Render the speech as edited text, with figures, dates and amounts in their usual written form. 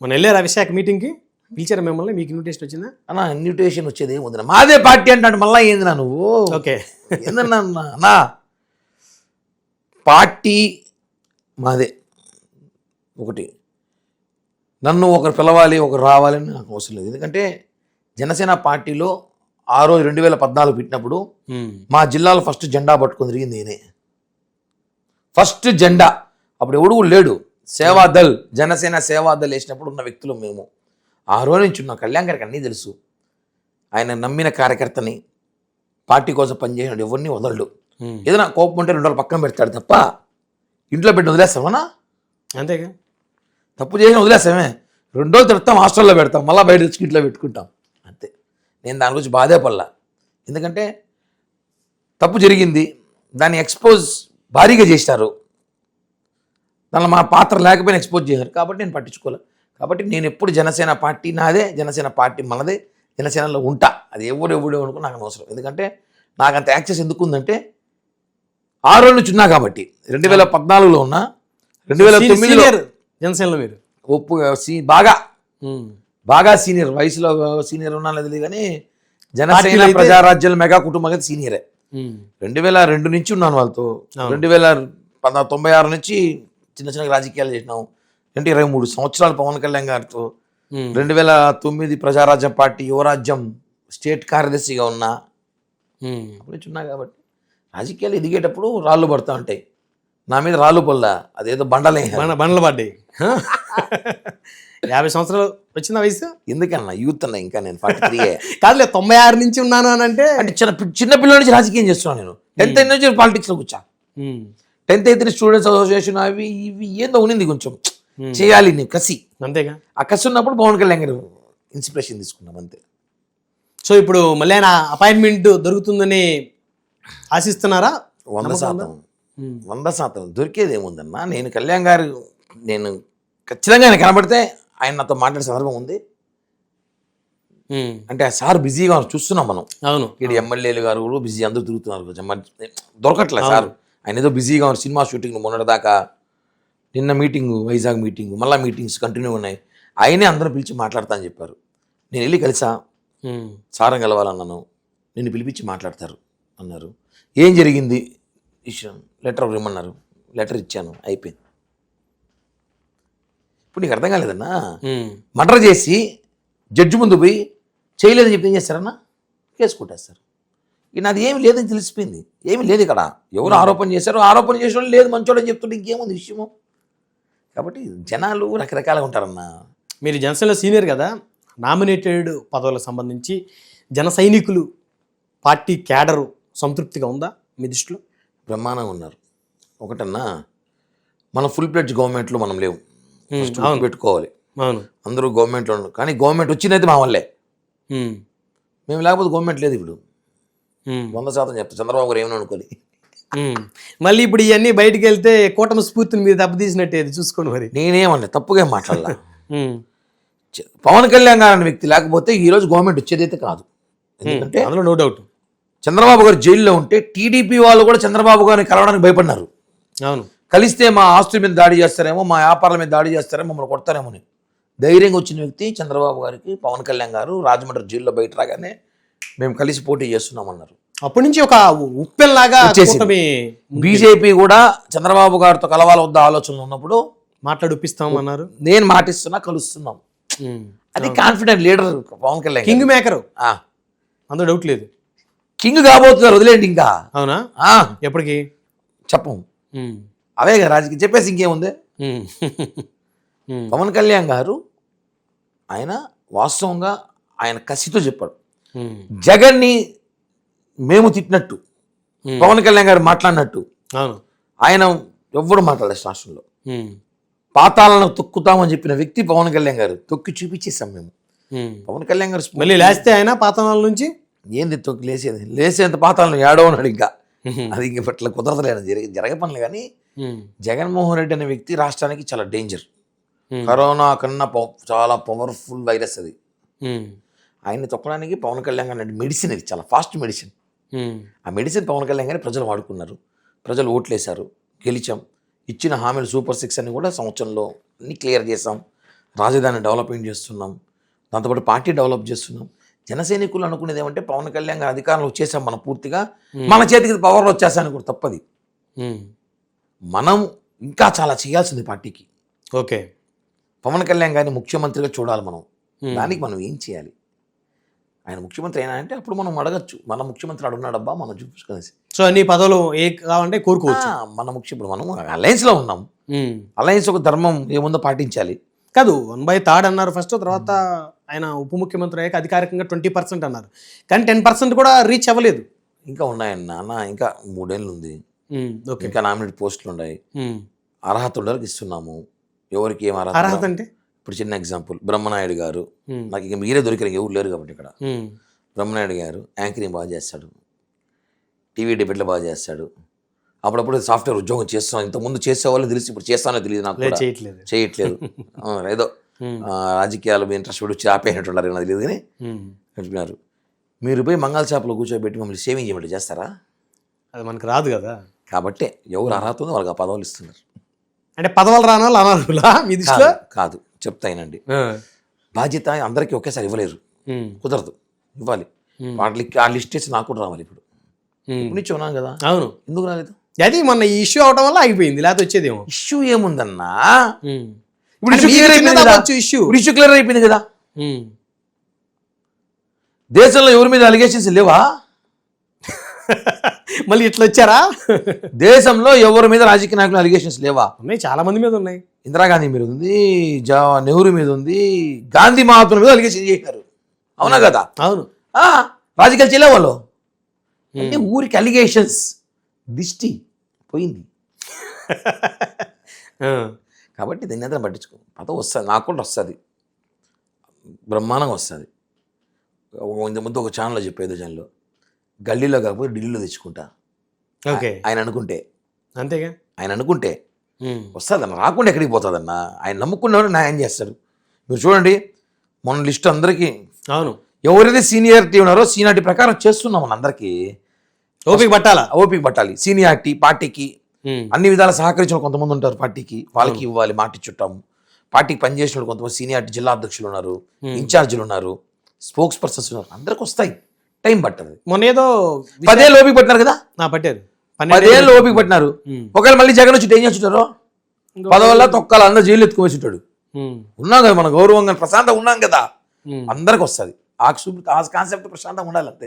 మొన్న వెళ్ళారా విశాఖ మీటింగ్కి? పిలిచారా మిమ్మల్ని? మీకు ఇన్విటేషన్ వచ్చిందా? అన్న ఇన్విటేషన్ వచ్చేది ఏముంది, మాదే పార్టీ అంటాడు మళ్ళీ ఏంది నువ్వు? ఓకే, ఏందన్నా అన్నా, పార్టీ మాదే. ఒకటి నన్ను ఒకరు పిలవాలి ఒకరు రావాలని నాకు అవసరం లేదు. ఎందుకంటే జనసేన పార్టీలో ఆ రోజు 2014 పెట్టినప్పుడు మా జిల్లాలో ఫస్ట్ జెండా పట్టుకొని తిరిగింది నేనే. ఫస్ట్ జెండా అప్పుడు ఎవడు లేడు. సేవాదల్, జనసేన సేవాదల్ వేసినప్పుడు ఉన్న వ్యక్తులు మేము. ఆ రోజు నుంచి ఉన్న కళ్యాణ్ గారికి అన్నీ తెలుసు. ఆయన నమ్మిన కార్యకర్తని, పార్టీ కోసం పనిచేసినాడు, ఎవరిని వదలడు. ఏదైనా కోపం ఉంటే 2 రోజులు పక్కన పెడతాడు తప్ప ఇంట్లో పెట్టి వదిలేస్తామన్నా. అంతేగా, తప్పు చేసిన వదిలేస్తామే. 2 రోజులు తిడతాం, హాస్టల్లో పెడతాం, మళ్ళీ బయట తెచ్చి ఇంట్లో పెట్టుకుంటాం అంతే. నేను దాని గురించి బాధే పడలా. ఎందుకంటే తప్పు జరిగింది, దాన్ని ఎక్స్పోజ్ భారీగా చేసినారు. దానిలో మా పాత్ర లేకపోయినా ఎక్స్పోజ్ చేశారు కాబట్టి నేను పట్టించుకోలే. కాబట్టి నేను ఎప్పుడు జనసేన పార్టీ నాదే, జనసేన పార్టీ మనదే, జనసేనలో ఉంటా. అది ఎవడు అనుకో నాకు అనవసరం. ఎందుకంటే నాకు అంత యాక్సెస్ ఎందుకు ఉందంటే ఆ రోజు నుంచి ఉన్నా కాబట్టి. 2014లో ఉన్నా, 2009లో జనసేనలో మీరు ఒప్పు బాగా సీనియర్, వయసులో సీనియర్ ఉన్నా లేదు కానీ జనసేన ప్రజారాజ్యాల మెగా కుటుంబం అయితే సీనియరే. 2002 నుంచి ఉన్నాను వాళ్ళతో. 1996 నుంచి చిన్న చిన్న రాజకీయాలు చేసినాం. 23 సంవత్సరాలు పవన్ కళ్యాణ్ గారితో. 2009 ప్రజారాజ్యం పార్టీ యువరాజ్యం స్టేట్ కార్యదర్శిగా ఉన్నా. అప్పటి నుంచి ఉన్నా కాబట్టి రాజకీయాలు ఎదిగేటప్పుడు రాళ్ళు పడుతూ ఉంటాయి. నా మీద రాళ్ళు పడలా, అదేదో బండలు పడ్డాయి. 50 సంవత్సరాలు వచ్చిన వయసు ఎందుకన్నా, యూత్ అన్నా ఇంకా నేను 43 కాదులే. 96 నుంచి ఉన్నాను అని అంటే చిన్న పిల్లల నుంచి రాజకీయం చేస్తున్నాను నేను. 10th అయిన నుంచి పాలిటిక్స్లో కూర్చా. 10th అయితే స్టూడెంట్స్ అసోసియేషన్ అవి ఇవి ఏందో ఉన్నింది, కొంచెం చేయాలి నీ కసి. అంతేగా, ఆ కసి ఉన్నప్పుడు పవన్ కళ్యాణ్ గారు ఇన్స్పిరేషన్ తీసుకున్నాం అంతే. సో ఇప్పుడు మళ్ళీ ఆయన అపాయింట్మెంట్ దొరుకుతుందని ఆశిస్తున్నారా? 100% దొరికేది ఏముందన్నా. నేను కళ్యాణ్ గారు, నేను ఖచ్చితంగా ఆయన కనబడితే ఆయన నాతో మాట్లాడే సందర్భం ఉంది. అంటే ఆ సార్ బిజీగా చూస్తున్నాం మనం. అవును, ఇక్కడ ఎమ్మెల్యేలు గారు కూడా బిజీ, అందరూ తిరుగుతున్నారు, దొరకట్లే సార్. ఆయన ఏదో బిజీగా ఉన్నారు, సినిమా షూటింగ్ మొన్నటిదాకా, నిన్న మీటింగు, వైజాగ్ మీటింగు, మళ్ళీ మీటింగ్స్ కంటిన్యూ ఉన్నాయి. ఆయనే అందరూ పిలిచి మాట్లాడతా అని చెప్పారు. నేను వెళ్ళి కలిసా, సారం కలవాలన్నాను. నిన్ను పిలిపించి మాట్లాడతారు అన్నారు. ఏం జరిగింది విషయం, లెటర్ ఇవ్వమన్నారు, లెటర్ ఇచ్చాను, అయిపోయింది. ఇప్పుడు నీకు అర్థం కాలేదన్నా, మర్డర్ చేసి జడ్జి ముందు పోయి చేయలేదని చెప్తే ఏం చేస్తారన్నా, కేసు కొట్టేస్తారు. నాది ఏమి లేదని తెలిసిపోయింది, ఏమి లేదు ఇక్కడ. ఎవరు ఆరోపణ చేశారు, ఆరోపణ చేసిన వాళ్ళు లేదు మంచోడని చెప్తుంటే ఇంకేముంది విషయము. కాబట్టి జనాలు రకరకాలుగా ఉంటారన్నా. మీరు జనసేనలో సీనియర్ కదా, నామినేటెడ్ పదవులకు సంబంధించి జన సైనికులు, పార్టీ క్యాడరు సంతృప్తిగా ఉందా మీ దృష్టిలో? బ్రహ్మాండంగా ఉన్నారు. ఒకటన్నా, మనం ఫుల్ ప్లెడ్జ్ గవర్నమెంట్లో మనం లేవు, పెట్టుకోవాలి. అవును, అందరూ గవర్నమెంట్లో ఉన్నారు. కానీ గవర్నమెంట్ వచ్చినైతే మా వల్లే. మేము లేకపోతే గవర్నమెంట్ లేదు. ఇప్పుడు 100% చెప్తా, చంద్రబాబు గారు ఏమని అనుకోవాలి. మళ్ళీ ఇప్పుడు ఇవన్నీ బయటికి వెళ్తే కూటమి స్ఫూర్తిని మీరు దెబ్బతీసినట్టే చూసుకోండి. మరి నేనేమన్నా తప్పుగా మాట్లాడాల. పవన్ కళ్యాణ్ గారు అనే వ్యక్తి లేకపోతే ఈరోజు గవర్నమెంట్ వచ్చేదైతే కాదు. ఎందుకంటే అందులో నో డౌట్. చంద్రబాబు గారు జైల్లో ఉంటే టీడీపీ వాళ్ళు కూడా చంద్రబాబు గారిని కలవడానికి భయపడినారు. అవును, కలిస్తే మా ఆస్తుల మీద దాడి చేస్తారేమో, మా వ్యాపారాల మీద దాడి చేస్తారేమో, మమ్మల్ని కొడతారేమో అని ధైర్యంగా వచ్చిన వ్యక్తి చంద్రబాబు గారికి పవన్ కళ్యాణ్ గారు. రాజమండ్రి జైల్లో బయట రాగానే మేము కలిసి పోటీ చేస్తున్నామన్నారు. అప్పటి నుంచి ఒక ఉప్పెల్లాగా బీజేపీ కూడా చంద్రబాబు గారితో కలవాల వద్ద ఆలోచనలు ఉన్నప్పుడు మాట్లాడిపిస్తామన్నారు. నేను మాటిస్తున్నా, కలుస్తున్నాం. అది confident leader Pavan Kalyan, king maker, అందులో డౌట్ లేదు. కింగ్ కాబోతున్నారు, వదిలేండి ఇంకా. అవునా? ఎప్పటికి చెప్పం, అవే కదా రాజకీయం. చెప్పేసి ఇంకేముంది. పవన్ కళ్యాణ్ గారు ఆయన వాస్తవంగా ఆయన కసితో చెప్పాడు. జగన్ని మేము తిట్టినట్టు పవన్ కళ్యాణ్ గారు మాట్లాడినట్టు ఆయన ఎవ్వడు మాట్లాడారు రాష్ట్రంలో. పాతాలను తొక్కుతామని చెప్పిన వ్యక్తి పవన్ కళ్యాణ్ గారు. తొక్కి చూపించేసాం మేము. పవన్ కళ్యాణ్ గారు మళ్ళీ లేస్తే ఆయన పాతాళాల నుంచి ఏంది తొక్కి లేసేంత పాతాలను ఏడో ఉన్నాడు ఇంకా. అది ఇంక పట్ల కుదరదలేదు, జరగ పనులు. కానీ జగన్మోహన్ రెడ్డి అనే వ్యక్తి రాష్ట్రానికి చాలా డేంజర్. కరోనా కన్నా చాలా పవర్ఫుల్ వైరస్ అది. ఆయన్ని తొక్కడానికి పవన్ కళ్యాణ్ గారి మెడిసిన్, ఇది చాలా ఫాస్ట్ మెడిసిన్. ఆ మెడిసిన్ పవన్ కళ్యాణ్ గారిని ప్రజలు వాడుకున్నారు, ప్రజలు ఓట్లేశారు, గెలిచాం. ఇచ్చిన హామీలు సూపర్ 6 అని కూడా సంవత్సరంలో అన్ని క్లియర్ చేసాం. రాజధాని డెవలప్మెంట్ చేస్తున్నాం, దాంతోపాటు పార్టీ డెవలప్ చేస్తున్నాం. జన సైనికులు అనుకునేది ఏమంటే పవన్ కళ్యాణ్ గారు అధికారంలో వచ్చేసాం మనం పూర్తిగా, మన చేతికి పవర్లో వచ్చేసాను కూడా తప్పది. మనం ఇంకా చాలా చేయాల్సింది పార్టీకి. ఓకే. పవన్ కళ్యాణ్ గారిని ముఖ్యమంత్రిగా చూడాలి మనం. దానికి మనం ఏం చేయాలి? ఆయన ముఖ్యమంత్రి అయినా అంటే అప్పుడు మనం అడగచ్చు, మన ముఖ్యమంత్రి అడుగున్నాడబ్బా మనం చూపించుకునేసి. సో అన్ని పదవులు ఏ కావాలంటే కోరుకోవచ్చు. మన ముఖ్యమంత్రి మనం అలయన్స్లో ఉన్నాం, అలయన్స్ ఒక ధర్మం ఏముందో పాటించాలి. కాదు 1/3 అన్నారు ఫస్ట్, తర్వాత ఆయన ఉప ముఖ్యమంత్రి అయ్యాక అధికారికంగా 20% అన్నారు, కానీ 10% కూడా రీచ్ అవ్వలేదు. ఇంకా ఉన్నాయన్న అన్న, ఇంకా 3 ఏళ్ళు ఉంది, ఓకే. ఇంకా నామినేట్ పోస్టులు ఉన్నాయి. అర్హత ఉండడానికి ఇస్తున్నాము. ఎవరికి ఏం అర్హత అంటే ఇప్పుడు చిన్న ఎగ్జాంపుల్, బ్రహ్మనాయుడు గారు, నాకు ఇక మీరే దొరికారు, ఎవరు లేరు కాబట్టి ఇక్కడ. బ్రహ్మనాయుడు గారు యాంకరింగ్ బాగా చేస్తాడు, టీవీ డిబేట్లు బాగా చేస్తాడు, అప్పుడప్పుడు సాఫ్ట్వేర్ ఉద్యోగం చేస్తాం, ఇంతకుముందు చేసేవాళ్ళు తెలిసి ఇప్పుడు చేస్తానో తెలియదు నాకు, చేయట్లేదు ఏదో రాజకీయాలు ఇంట్రెస్ట్ వచ్చి ఆపేటట్టున్నారు నాకు తెలియదు కానీ చెప్పినారు. మీరు పోయి మంగళ చేపలో కూర్చోబెట్టి మమ్మల్ని సేవింగ్ చేయమంటే చేస్తారా? అది మనకు రాదు కదా. కాబట్టి ఎవరు అర్హత ఉందో వాళ్ళకి ఆ పదవులు ఇస్తున్నారు. అంటే పదవులు రాని వాళ్ళు అనర్హులా మీ దృష్టిలో? కాదు, చెప్తాయినండి. బాధ్యత అందరికీ ఒకేసారి ఇవ్వలేరు, కుదరదు, ఇవ్వాలి. ఆ లిస్ట్ వేసి నాకు కూడా రావాలి. ఇప్పుడు నుంచి ఉన్నాను కదా. అవును, ఎందుకు రాలేదు? అది మొన్న ఈ ఇష్యూ అవడం వల్ల ఆగిపోయింది, లేకపోతే వచ్చేదేమో. ఇష్యూ ఏముందన్నా, ఇప్పుడు ఇష్యూ క్లియర్ అయిపోయింది కదా. దేశంలో ఎవరి మీద అలిగేషన్స్ లేవా? మళ్ళీ ఇట్లా వచ్చారా? దేశంలో ఎవరి మీద రాజకీయ నాయకులు అలిగేషన్స్ లేవా? ఉన్నాయి, చాలా మంది మీద ఉన్నాయి. ఇందిరాగాంధీ మీద ఉంది, నెహ్రూ మీద ఉంది, గాంధీ మహాత్ముల మీద అలిగేషన్ చేశారు, అవునా కదా? అవును. రాజకీయాలు చేయలే వాళ్ళు. అంటే ఊరికి అలిగేషన్స్, దిష్టి పోయింది. కాబట్టి దీన్ని అంతా పట్టించుకో. పదవి వస్తుంది, నాకు కూడా వస్తుంది, బ్రహ్మాండంగా వస్తుంది. ముందు ఒక ఛానల్లో చెప్పేది, ఛానల్లో గల్లీలో కాకపోతే ఢిల్లీలో తెచ్చుకుంటా. ఓకే. ఆయన అనుకుంటే, అంతేగా, ఆయన అనుకుంటే వస్తుందన్న, రాకుండా ఎక్కడికి పోతుందన్న. ఆయన నమ్ముకున్నవాడు న్యాయం చేస్తాడు. మీరు చూడండి, మన లిస్ట్ అందరికీ, అవును, ఎవరైతే సీనియారిటీ ఉన్నారో సీనియారిటీ ప్రకారం చేస్తున్నాం. మన అందరికీ ఓపిక పట్టాలి. సీనియారిటీ పార్టీకి అన్ని విధాలు సహకరించిన కొంతమంది ఉంటారు, పార్టీకి వాళ్ళకి ఇవ్వాలి, మాట చుట్టాము. పార్టీకి పనిచేసిన కొంతమంది సీనియారిటీ జిల్లా అధ్యక్షులు ఉన్నారు, ఇన్ఛార్జీలు ఉన్నారు, స్పోక్స్ పర్సన్స్ ఉన్నారు, అందరికి వస్తాయి, టైం పట్టదు. మొన్న ఏదో 10 ఏళ్ళు ఓపిక పట్టినారు కదా, పట్టారు 10 ఏళ్ళు ఓపిక పట్టినారు. ఒకవేళ మళ్ళీ జగన్ వచ్చి ఏం చేస్తుంటారో, పదవల్ల తొక్కాల అందరూ జైలు ఎత్తుకువేసింటాడు. ఉన్నాం కదా మనం, గౌరవంగా ప్రశాంతంగా ఉన్నాం కదా, అందరికి వస్తుంది. ఆ కాన్సెప్ట్ ప్రశాంతంగా ఉండాలి అంతే.